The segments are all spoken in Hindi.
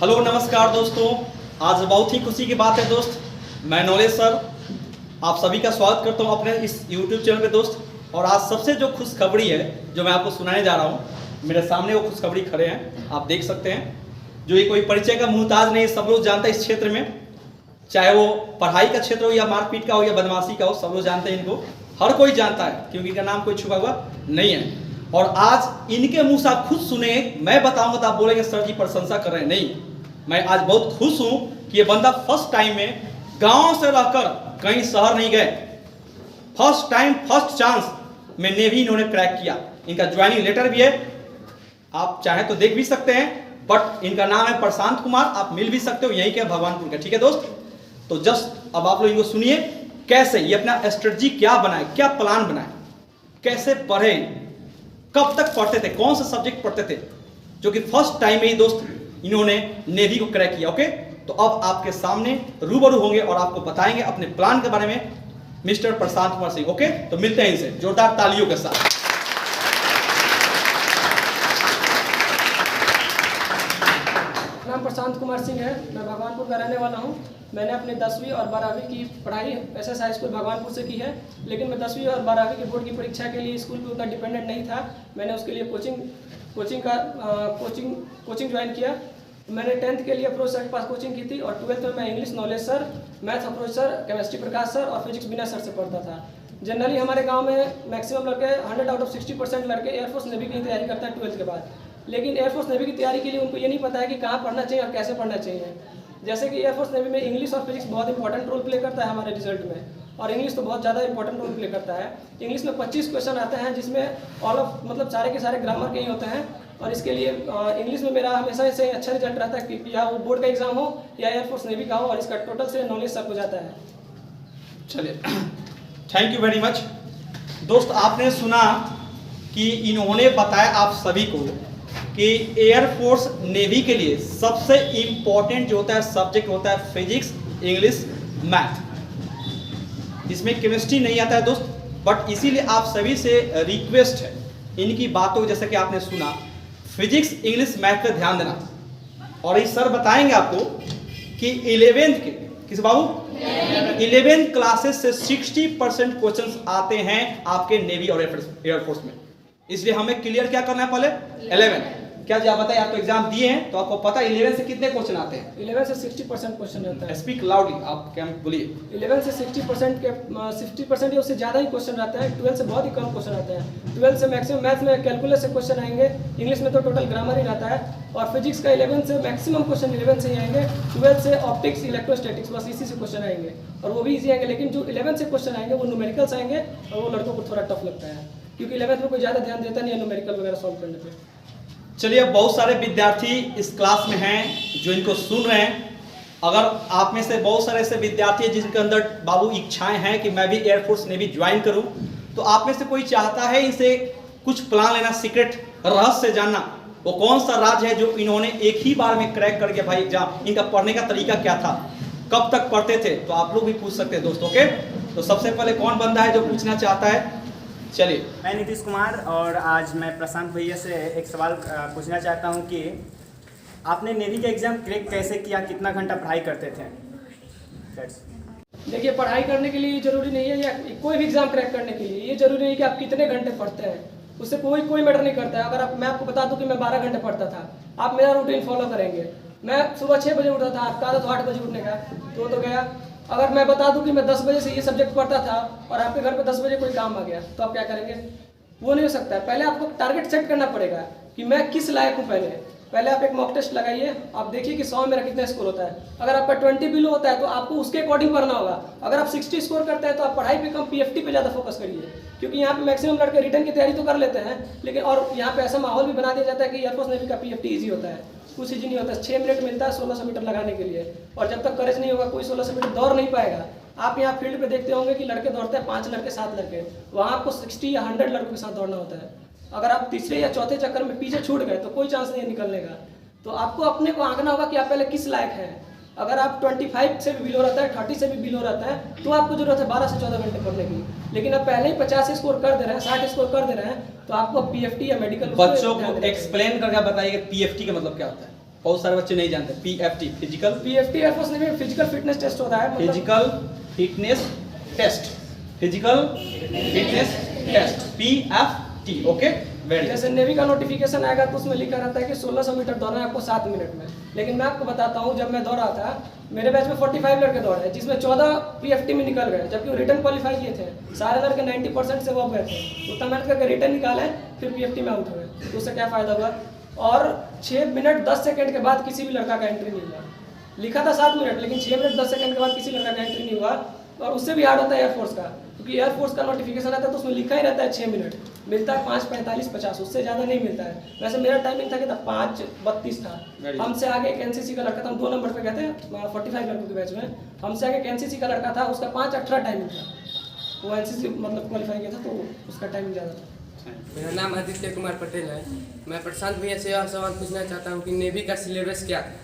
हेलो नमस्कार दोस्तों, आज बहुत ही खुशी की बात है दोस्त। मैं नॉलेज सर आप सभी का स्वागत करता हूं अपने इस YouTube चैनल पे दोस्त। और आज सबसे जो खुशखबरी है जो मैं आपको सुनाने जा रहा हूं, मेरे सामने वो खुशखबरी खड़े हैं, आप देख सकते हैं। जो ये कोई परिचय का मुहताज नहीं, सब लोग जानते हैं इस क्षेत्र में, चाहे वो पढ़ाई का क्षेत्र हो या मारपीट का हो या बदमाशी का हो, सब लोग जानते हैं इनको, हर कोई जानता है क्योंकि इनका नाम कोई छुपा हुआ नहीं है। और आज इनके मुंह से आप खुद सुने, मैं बताऊंगा तो आप बोलेंगे सर जी प्रशंसा कर रहे हैं। नहीं, मैं आज बहुत खुश हूं कि ये बंदा फर्स्ट टाइम में गांव से रहकर कहीं शहर नहीं गए, फर्स्ट टाइम फर्स्ट चांस में नेवी इन्होंने क्रैक किया। इनका ज्वाइनिंग लेटर भी है, आप चाहे तो देख भी सकते हैं, बट इनका नाम है प्रशांत कुमार, आप मिल भी सकते हो, यहीं के भगवानपुर का। ठीक है दोस्त, तो जस्ट अब आप लोग इनको सुनिए कैसे ये अपना स्ट्रेटजी क्या बनाए, क्या प्लान बनाए, कैसे पढ़े, कब तक पढ़ते थे, कौन सा सब्जेक्ट पढ़ते थे, जो कि फर्स्ट टाइम में ही दोस्त इन्होंने नेवी को क्रैक किया। ओके, तो अब आपके सामने रूबरू होंगे और आपको बताएंगे अपने प्लान के बारे में मिस्टर प्रशांत कुमार सिंह। ओके, तो मिलते हैं इनसे जोरदार तालियों के साथ। नाम प्रशांत कुमार सिंह है, मैं भगवानपुर का रहने वाला हूं। मैंने अपनी 10वीं और 12वीं की पढ़ाई एसएस हाई स्कूल भगवानपुर से की है, लेकिन मैं 10वीं और 12वीं की बोर्ड की परीक्षा के लिए स्कूल पे उतना डिपेंडेंट नहीं था। मैंने उसके लिए कोचिंग ज्वाइन किया। मैंने 10th के लिए अप्रोच सर के पास कोचिंग की थी और 12th में मैं English knowledge sir, math approach sir, chemistry Prakash sir और फिजिक्स बिना सर से पढ़ता था। जनरली हमारे गाँव में मैक्सिमम लड़के 100 आउट ऑफ 60% लड़के एयरफोर्स नेवी की तैयारी करते हैं 12th के बाद। लेकिन एयरफोर्स नेवी की तैयारी के लिए उनको ये नहीं पता है कि कहाँ पढ़ना चाहिए और कैसे पढ़ना चाहिए। जैसे कि एयरफोर्स नेवी में इंग्लिश और फिजिक्स बहुत इंपॉर्टेंट रोल प्ले करता है हमारे रिजल्ट में, और इंग्लिश तो बहुत ज़्यादा इंपॉर्टेंट रोल प्ले करता है। इंग्लिश में 25 क्वेश्चन आते हैं, जिसमें ऑल ऑफ मतलब सारे के सारे ग्रामर के ही होते हैं। और इसके लिए इंग्लिश में मेरा हमेशा से अच्छा रिजल्ट रहता है कि या वो बोर्ड का एग्जाम हो या एयरफोर्स नेवी का हो, और इसका टोटल से नॉलेज सब हो जाता है। चलिए, थैंक यू वेरी मच दोस्त। आपने सुना कि इन्होंने बताया आप सभी को कि एयरफोर्स नेवी के लिए सबसे इंपॉर्टेंट जो होता है सब्जेक्ट होता है फिजिक्स, इंग्लिश, मैथ। इसमें केमिस्ट्री नहीं आता है दोस्त, बट इसीलिए आप सभी से रिक्वेस्ट है इनकी बातों, जैसे कि आपने सुना फिजिक्स, इंग्लिश, मैथ पे ध्यान देना। और ये सर बताएंगे आपको कि 11th के किस बाबू 11th क्लासेस से 60% क्वेश्चंस आते हैं आपके नेवी और एयरफोर्स में। इसलिए हमें क्लियर क्या करना है पहले 11। क्या जी आप बताइए, आप तो एग्जाम दिए हैं तो आपको पता है 11 से कितने क्वेश्चन आते हैं? 11 से 60% क्वेश्चन रहता है। स्पीक लाउडली, आप क्या बोलिए। 11 से 60% या उससे ज़्यादा ही क्वेश्चन रहता है। 12 से बहुत ही कम क्वेश्चन आता है। 12 से मैक्सिमम मैथ में कैलकुलस से क्वेश्चन आएंगे, इंग्लिश में तो टोटल ग्रामर ही रहता है, और फिजिक्स का 11 से मैक्सिमम क्वेश्चन 11 से ही आएंगे। 12 से ऑप्टिक्स, इलेक्ट्रोस्टैटिक्स, बस इसी से क्वेश्चन आएंगे, और वो भी इजी आएंगे। लेकिन जो 11 से क्वेश्चन आएंगे वो न्यूमेरिकल्स आएंगे, और वो लड़कों को थोड़ा टफ लगता है क्योंकि 11th में कोई ज़्यादा ध्यान देता नहीं है न्यूमेरिकल वगैरह सॉल्व करने पे। चलिए, अब बहुत सारे विद्यार्थी इस क्लास में हैं जो इनको सुन रहे हैं। अगर आप में से बहुत सारे ऐसे विद्यार्थी हैं जिनके अंदर बाबू इच्छाएं हैं कि मैं भी एयरफोर्स नेवी ज्वाइन करूं, तो आप में से कोई चाहता है इनसे कुछ प्लान लेना, सीक्रेट रहस्य जानना, वो कौन सा राज है जो इन्होंने एक ही बार में क्रैक कर गया भाई एग्जाम, इनका पढ़ने का तरीका क्या था, कब तक पढ़ते थे, तो आप लोग भी पूछ सकते हैं दोस्तों के। तो सबसे पहले कौन बंदा है जो पूछना चाहता है? चलिए। मैं नीतीश कुमार, और आज मैं प्रशांत भैया से एक सवाल पूछना चाहता हूं कि आपने नेवी का एग्ज़ाम क्रैक कैसे किया, कितना घंटा पढ़ाई करते थे? देखिए, पढ़ाई करने के लिए जरूरी नहीं है, या कोई भी एग्जाम क्रैक करने के लिए ये जरूरी नहीं कि आप कितने घंटे पढ़ते हैं, उससे कोई मैटर नहीं करता है। अगर मैं आपको बता दूं कि मैं 12 घंटे पढ़ता था, आप मेरा रूटीन फॉलो करेंगे। मैं सुबह 6 बजे उठता था, आपका आदत 8 बजे उठने का, तो गया। अगर मैं बता दूं कि मैं 10 बजे से ये सब्जेक्ट पढ़ता था और आपके घर पे 10 बजे कोई काम आ गया, तो आप क्या करेंगे? वो नहीं हो सकता है। पहले आपको टारगेट सेट करना पड़ेगा कि मैं किस लायक हूँ। पहले आप एक मॉक टेस्ट लगाइए, आप देखिए कि 100 मेरा कितना स्कोर होता है। अगर आपका 20 बिलो होता है तो आपको उसके अकॉर्डिंग पढ़ना होगा। अगर आप 60 स्कोर करते हैं तो आप पढ़ाई पे कम पीएफटी पे ज़्यादा फोकस करिए, क्योंकि यहाँ पे मैक्सिमम लड़के रिटर्न की तैयारी तो कर लेते हैं, लेकिन और यहाँ पे ऐसा माहौल भी बना दिया जाता है कि एयरफोर्स नेवी का पीएफटी ईजी होता है। कुछ ईजी नहीं होता है। 6 मिनट मिलता है 1600 मीटर लगाने के लिए, और जब तक करेज नहीं होगा कोई 1600 मीटर दौड़ नहीं पाएगा। आप यहाँ फील्ड पे देखते होंगे कि लड़के दौड़ते हैं 5 लड़के 7 लड़के, वहाँ आपको 60 या 100 लड़कों के साथ दौड़ना होता है। अगर आप तीसरे या चौथे चक्कर में पीछे छूट गए तो कोई चांस नहीं है निकलने का। तो आपको अपने को आंकना होगा कि आप पहले किस लायक हैं। अगर आप 25 से भी बिलो रहता है, 30 से भी बिलो रहता है, तो आपको जरूरत है 12 से 14 घंटे पढ़ने की। लेकिन आप पहले ही 50 स्कोर कर दे रहे हैं, 60 स्कोर कर दे रहे हैं, तो आपको पीएफटी या मेडिकल बच्चों को एक्सप्लेन करके बताइए पीएफटी का मतलब क्या होता है। बहुत सारे बच्चे नहीं जानते, PFT physical PFT air force navy में फिजिकल फिटनेस टेस्ट होता है, मतलब physical fitness test, physical fitness test PFT। Okay, very जैसे नेवी का नोटिफिकेशन आएगा तो उसमें लिखा रहता है कि 1600 मीटर दौड़ना है आपको 7 मिनट में। लेकिन मैं आपको बताता हूँ, जब मैं दौड़ा था मेरे बैच में 45 लड़के दौड़े जिसमें 14 PFT में निकल गए, जबकि वो रिटर्न क्वालिफाई किए थे। सारे लड़के 90% से वो गए थे, उतना मेहनत करके रिटर्न निकाले, फिर PFT में आउट हुए, तो उससे क्या फ़ायदा हुआ। और 6 मिनट 10 सेकंड के बाद किसी भी लड़का का एंट्री नहीं हुआ। लिखा था 7 मिनट, लेकिन 6 मिनट 10 सेकंड के बाद किसी लड़का का एंट्री नहीं हुआ। और उससे भी हार्ड होता है एयरफोर्स का, क्योंकि एयरफोर्स का नोटिफिकेशन आता है तो उसमें लिखा ही रहता है 6 मिनट, मिलता है 5:45 50, उससे ज़्यादा नहीं मिलता है। वैसे मेरा टाइमिंग था कि 5:32 था। हमसे आगे एक NCC का लड़का था, हम 2 नंबर पे गए थे 45 लड़कों के बैच में। हमसे आगे एक NCC का लड़का था, उसका 5:18 टाइमिंग था, वो NCC मतलब क्वालिफाई किया था, तो उसका टाइमिंग ज़्यादा था। मेरा नाम आदित्य कुमार पटेल है। मैं प्रशांत भैया से यह सवाल पूछना चाहता हूँ कि नेवी का सिलेबस क्या है।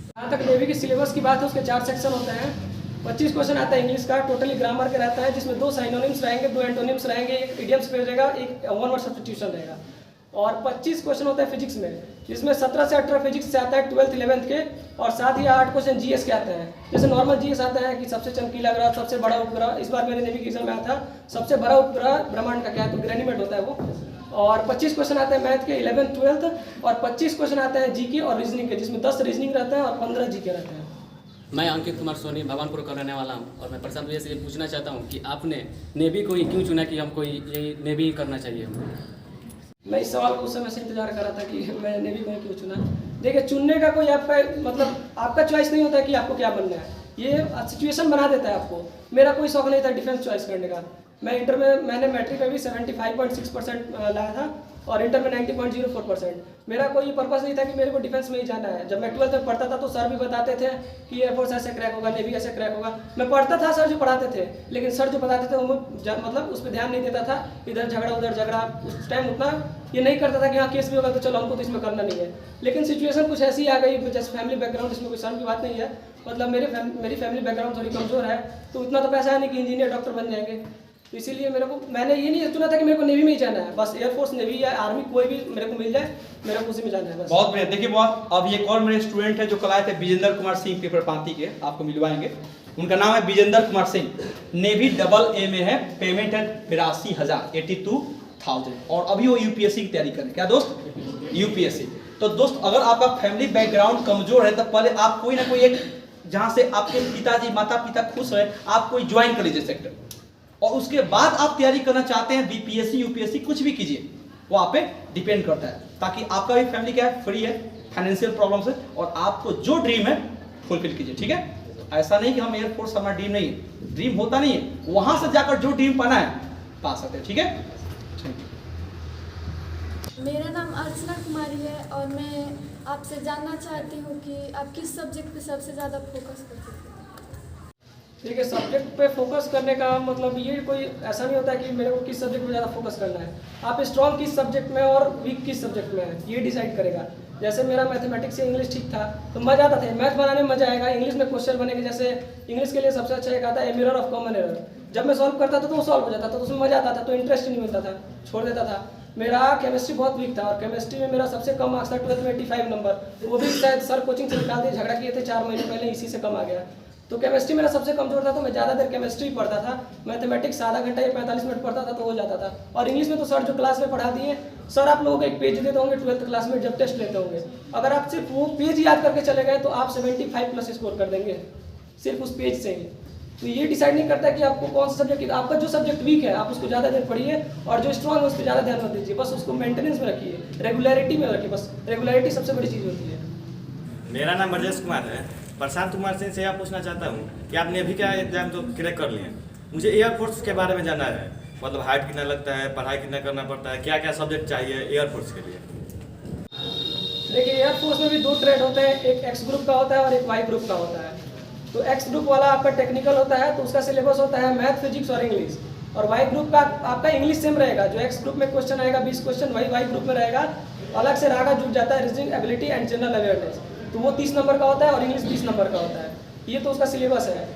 जहाँ तक नेवी की सिलेबस की बात है, उसके 4 सेक्शन होते हैं। 25 क्वेश्चन आता है इंग्लिश का, टोटली ग्रामर के रहता है, जिसमें 2 साइनोनिम्स रहेंगे, 2 एंटोनिम्स रहेंगे, एक इडियम्स पे रहेगा, एक वन वर्ड सब्स्टिट्यूशन रहेगा। और 25 क्वेश्चन होता है फिजिक्स में, जिसमें 17 से 18 फिजिक्स से आता है 12th 11th के, और साथ ही 8 क्वेश्चन GS के आते हैं। जैसे नॉर्मल GS आता है कि सबसे चमकीला ग्रह, सबसे बड़ा उपग्रह, इस बार मेरे नेवी के एग्जाम में आया था सबसे बड़ा उपग्रह ब्रह्मांड का क्या है, तो ग्रेनिमेट होता है वो। और 25 क्वेश्चन आते हैं मैथ के 11th 12th, और 25 क्वेश्चन आते हैं GK और रीजनिंग के, जिसमें 10 रीजनिंग रहते हैं और 15 GK रहते हैं। मैं अंकित कुमार सोनी भगवानपुर का रहने वाला हूँ, और मैं प्रशांत भैया से ये पूछना चाहता हूँ कि आपने नेवी को ही क्यों चुना कि हमको ये नेवी ही करना चाहिए हमको। मैं इस सवाल को उस समय से इंतजार कर रहा था कि मैं नेवी को ही क्यों चुना। देखिए, चुनने का कोई आपका मतलब आपका चॉइस नहीं होता है कि आपको क्या बनना है, ये सिचुएशन बना देता है आपको। मेरा कोई शौक नहीं था डिफेंस चॉइस करने का। मैं इंटर में मैंने मैट्रिक में भी 75.6% लाया था, और इंटर में 90.04%। मेरा कोई पर्पस नहीं था कि मेरे को डिफेंस में ही जाना है। जब मैं 12th में पढ़ता था तो सर भी बताते थे कि एयरफोर्स ऐसे क्रैक होगा, नेवी ऐसे क्रैक होगा। मैं पढ़ता था, सर जो पढ़ाते थे, लेकिन सर जो बताते थे वो मतलब उस पर ध्यान नहीं देता था, इधर झगड़ा उधर झगड़ा। उस टाइम उतना ये नहीं करता था कि हाँ केस भी होगा तो चलो हमको तो इसमें करना नहीं है। लेकिन सिचुएशन कुछ ऐसी आ गई, जैसे फैमिली बैकग्राउंड, इसमें कोई शर्म की बात नहीं है, मतलब मेरी फैमिली बैकग्राउंड थोड़ी कमज़ोर है, तो उतना तो पैसा है नहीं कि इंजीनियर डॉक्टर बन जाएंगे। तो इसीलिए मैंने ये नहीं चुना था कि मेरे को नेवी में ही जाना है, बस एयरफोर्स नेवी या आर्मी कोई भी मेरे को मिल जाए, मेरे को उसी में जाना है बस। बहुत बढ़िया। देखिए बहुत, अब ये कौन मेरे स्टूडेंट है जो कल आए थे, विजेंद्र कुमार सिंह पेपर पांति के, आपको मिलवाएंगे। उनका नाम है विजेंद्र कुमार सिंह, नेवी AA में है, पेमेंट है 82,000 82,000, और अभी वो UPSC की तैयारी करें। क्या दोस्त? UPSC। तो दोस्त, अगर आपका फैमिली बैकग्राउंड कमजोर है तो पहले आप कोई ना कोई एक, जहाँ से आपके पिताजी माता पिता खुश है, आप कोई ज्वाइन कर लीजिए सेक्टर, और उसके बाद आप तैयारी करना चाहते हैं BPSC UPSC कुछ भी कीजिए, वो आप पे डिपेंड करता है, ताकि आपका भी फैमिली क्या है, फ्री है फाइनेंशियल प्रॉब्लम से, और आपको जो ड्रीम है फुलफिल कीजिए। ठीक है, ऐसा नहीं कि हम एयरफोर्स हमारा ड्रीम नहीं है, ड्रीम होता नहीं है, वहां से जाकर जो ड्रीम पाना है पा सकते हैं। ठीक है, मेरा नाम अर्चना कुमारी है, और मैं आपसे जानना चाहती हूँ कि आप किस सब्जेक्ट पे सबसे ज़्यादा फोकस करते हैं। ठीक है, सब्जेक्ट पे फोकस करने का मतलब ये कोई ऐसा नहीं होता है कि मेरे को किस सब्जेक्ट पे ज़्यादा फोकस करना है। आप स्ट्रॉन्ग किस सब्जेक्ट में और वीक किस सब्जेक्ट में है, ये डिसाइड करेगा। जैसे मेरा मैथमेटिक्स से इंग्लिश ठीक था तो मज़ा आता था, मैथ बनाने में मज़ा आएगा, इंग्लिश में क्वेश्चन बनेंगे। जैसे इंग्लिश के लिए सबसे अच्छा एक आता है मिरर ऑफ कॉमन एरर, जब मैं सॉल्व करता था तो वो सॉल्व हो जाता था, तो उसमें मज़ा आता था, तो इंटरेस्ट नहीं मिलता था, छोड़ देता था। मेरा केमिस्ट्री बहुत वीक था, और केमिस्ट्री में मेरा सबसे कम मार्क्स था 12th में 85 नंबर, वो भी शायद सर कोचिंग से निकाल दिए, झगड़ा किए थे 4 महीने पहले, इसी से कम आ गया। तो केमिस्ट्री मेरा सबसे कमजोर था, तो मैं ज़्यादा देर केमिस्ट्री पढ़ता था। मैथमेटिक्स आधा घंटा या 45 मिनट पढ़ता था तो हो जाता था। और इंग्लिश में तो सर जो क्लास में पढ़ा दिए, सर आप लोगों को एक पेज देते होंगे 12th क्लास में जब टेस्ट लेते होंगे, अगर आप सिर्फ वो पेज याद करके चले गए तो आप 75+ स्कोर कर देंगे सिर्फ उस पेज से ही। तो ये डिसाइड नहीं करता कि आपको कौन सा सब्जेक्ट, आपका जो सब्जेक्ट वीक है आप उसको ज़्यादा देर पढ़िए, और जो स्ट्रॉन्ग है उस पर ज़्यादा ध्यान मत दीजिए, बस उसको मेंटेनेंस में रखिए, रेगुलरिटी में रखिए, बस रेगुलरिटी सबसे बड़ी चीज़ होती है। मेरा नाम ब्रजेश कुमार है। प्रशांत कुमार सिंह से यह पूछना चाहता हूँ कि आपने अभी क्या एग्जाम तो क्रैक कर लिए, मुझे एयरफोर्स के बारे में जानना है, मतलब हाइट कितना लगता है, पढ़ाई कितना करना पड़ता है, क्या क्या सब्जेक्ट चाहिए एयरफोर्स के लिए। देखिए, एयरफोर्स में भी 2 ट्रेड होते हैं, एक X ग्रुप का होता है और एक Y ग्रुप का होता है। तो X ग्रुप वाला आपका टेक्निकल होता है, तो उसका सिलेबस होता है मैथ, फिजिक्स और इंग्लिश। और Y ग्रुप का आपका इंग्लिश सेम रहेगा, जो X ग्रुप में क्वेश्चन आएगा 20 क्वेश्चन, वही Y ग्रुप में रहेगा। अलग से रागा जुड़ जाता है reasoning ability and general awareness, तो वो 30 नंबर का होता है और इंग्लिश 20 नंबर का होता है। ये तो उसका सिलेबस है।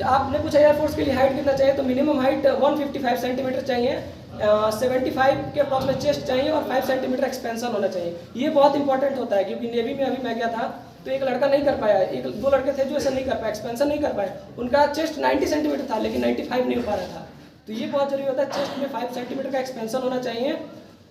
आपने पूछा एयरफोर्स के लिए हाइट कितना चाहिए, तो मिनिमम हाइट 155 सेंटीमीटर चाहिए, 75 के अप्रॉक्स में चेस्ट चाहिए और 5 सेंटीमीटर एक्सपेंशन होना चाहिए। ये बहुत इंपॉर्टेंट होता है क्योंकि नेवी में अभी मैं गया था तो एक लड़का नहीं कर पाया, एक दो लड़के थे जो ऐसा नहीं कर पाए, एक्सपेंशन नहीं कर पाए। उनका चेस्ट 90 सेंटीमीटर था लेकिन 95 नहीं हो पा रहा था। तो ये बहुत जरूरी होता है, चेस्ट में 5 सेंटीमीटर का एक्सपेंशन होना चाहिए।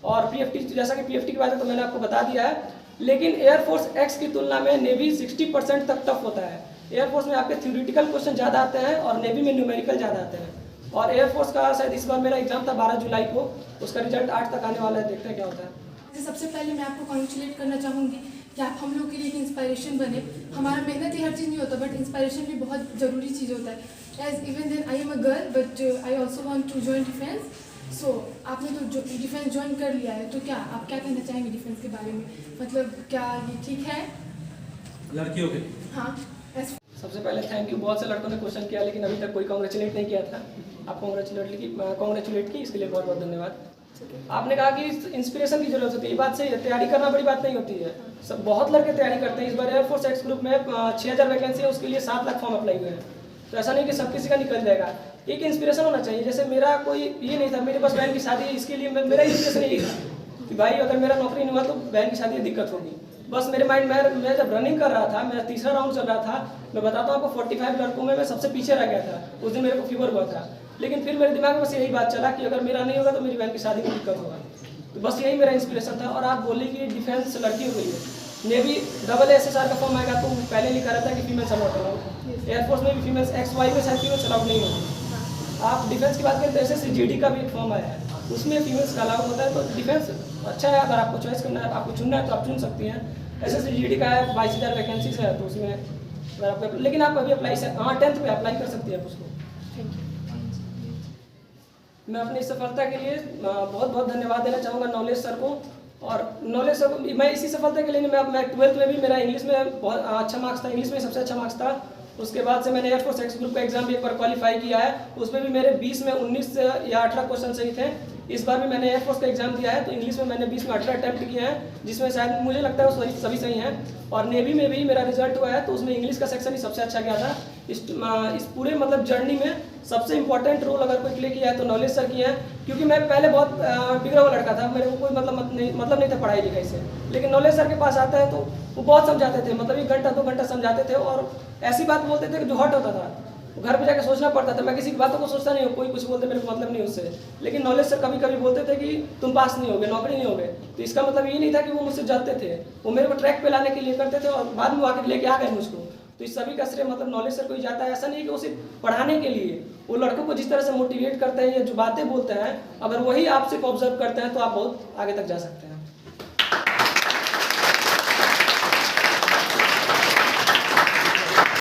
और PFT, जैसा कि PFT की बात है तो मैंने आपको बता दिया है, लेकिन एयरफोर्स एक्स की तुलना में नेवी 60% तक टफ होता है। एयरफोर्स में आपके थ्योरेटिकल क्वेश्चन ज़्यादा आते हैं और नेवी में न्यूमेरिकल ज़्यादा आते हैं। और एयरफोर्स का शायद इस बार मेरा एग्जाम था 12 जुलाई को, उसका रिजल्ट 8 तक आने वाला है, देखते हैं क्या होता है। सबसे पहले मैं आपको कॉन्ग्रेचुलेट करना चाहूँगी कि आप हम लोग के लिए एक इंस्पायरेशन बने। हमारा मेहनत ही हर चीज़ नहीं होता, बट इंस्पायरेशन भी बहुत ज़रूरी चीज़ होता है। As even then I am a girl but I also want to join defence. So आपने तो डिफेंस ज्वाइन कर लिया है, तो क्या आप क्या कहना चाहेंगे डिफेंस के बारे में? मतलब क्या ये ठीक है लड़कियों के? हाँ। सबसे पहले थैंक यू, बहुत से लड़कों ने क्वेश्चन किया लेकिन अभी तक कोई कॉन्ग्रेचुलेट नहीं किया था। आप कॉन्ग्रेचुलेट की, इसके लिए बहुत बहुत धन्यवाद। आपने कहा कि इंस्पिरेशन की जरूरत होती है, ये बात सही है, तैयारी करना बड़ी बात नहीं होती है। सब बहुत लड़के तैयारी करते हैं। इस बार एयरफोर्स एक्स ग्रुप में 6000 वैकेंसी है, उसके लिए 7 लाख फॉर्म अप्लाई हुए हैं। तो ऐसा नहीं कि सब किसी का निकल जाएगा। एक इंस्पिरेशन होना चाहिए। जैसे मेरा कोई ये नहीं था, मेरे पास बहन की शादी है, इसके लिए मेरा इंस्पिरेशन यही था कि भाई अगर मेरा नौकरी नहीं हुआ तो बहन की शादी में दिक्कत होगी। बस मेरे माइंड में, मैं जब रनिंग कर रहा था, मेरा तीसरा राउंड चल रहा था, मैं बताता हूँ आपको 45 लड़कों में मैं सबसे पीछे रह गया था। उस दिन मेरे को फीवर हुआ था, लेकिन फिर मेरे दिमाग में बस यही बात चला कि अगर मेरा नहीं होगा तो मेरी बहन की शादी में दिक्कत होगा। तो बस यही मेरा इंस्पिरेशन था। और आप बोले कि डिफेंस लड़कियों के लिए, नेवी SSR का फॉर्म आएगा तो पहले लिखा रहता है कि फीमेल्स अलाउड अलाउड। एयरफोर्स में भी फीमेल्स XY में शायद फीमेल्स अलाउड नहीं होगी। आप डिफेंस की बात करें तो SSGD का भी एक फॉर्म आया है, उसमें फीमेल्स का अलाउड होता है। तो डिफेंस अच्छा है, अगर आपको चॉइस करना है, आपको चुनना है तो आप चुन सकती हैं। SSGD का है 22,000 वैकेंसीज है, तो उसमें अगर आपको, लेकिन आप अभी अप्लाई से 10th में अप्लाई कर सकती हैं उसको। मैं अपनी सफलता के लिए बहुत बहुत धन्यवाद देना चाहूँगा नॉलेज सर को। और नॉलेज सर को मैं इसी सफलता के लिए, मैं 12th में भी मेरा इंग्लिश में बहुत अच्छा मार्क्स था, इंग्लिश में सबसे अच्छा मार्क्स था। उसके बाद से मैंने एयरफोर्स एक्स ग्रुप का एग्जाम भी एक बार क्वालिफाई किया है, उसमें भी मेरे 20 में 19 या 18 क्वेश्चन सही थे। इस बार भी मैंने एयरफोर्स का एग्जाम दिया है तो इंग्लिश में मैंने 20 में 18 अटैम्प्ट किए हैं, जिसमें शायद मुझे लगता है वो सभी सही हैं। और नेवी में भी मेरा रिजल्ट हुआ है तो उसमें इंग्लिश का सेक्शन ही सबसे अच्छा गया था। इस पूरे मतलब जर्नी में सबसे इंपॉर्टेंट रोल अगर कोई प्ले किया है तो नॉलेज सर किया है, क्योंकि मैं पहले बहुत बिगड़ा हुआ लड़का था, मेरे को कोई मतलब नहीं था पढ़ाई लिखाई से। लेकिन नॉलेज सर के पास आता है तो वो बहुत समझाते थे, मतलब 1 घंटा 2 घंटा समझाते थे और ऐसी बात बोलते थे कि जो हट होता था। घर पे जाकर सोचना पड़ता था, मैं किसी की बातों को सोचता नहीं हूँ, कोई कुछ बोलते मेरे को मतलब नहीं उससे। लेकिन नॉलेज सर कभी कभी बोलते थे कि तुम पास नहीं होगे, नौकरी नहीं होगे। तो इसका मतलब ये नहीं था कि वो मुझसे जलते थे, वो मेरे को ट्रैक पे लाने के लिए करते थे और बाद में वो आकर लेके आ गए मुझको। तो इस सभी का श्रेय मतलब नॉलेज सर को ही जाता है। ऐसा नहीं कि वो सिर्फ पढ़ाने के लिए, वो लड़कों को जिस तरह से मोटिवेट करते हैं या जो बातें बोलते हैं, अगर वही आप सिर्फ ऑब्जर्व करते हैं तो आप बहुत आगे तक जा सकते हैं।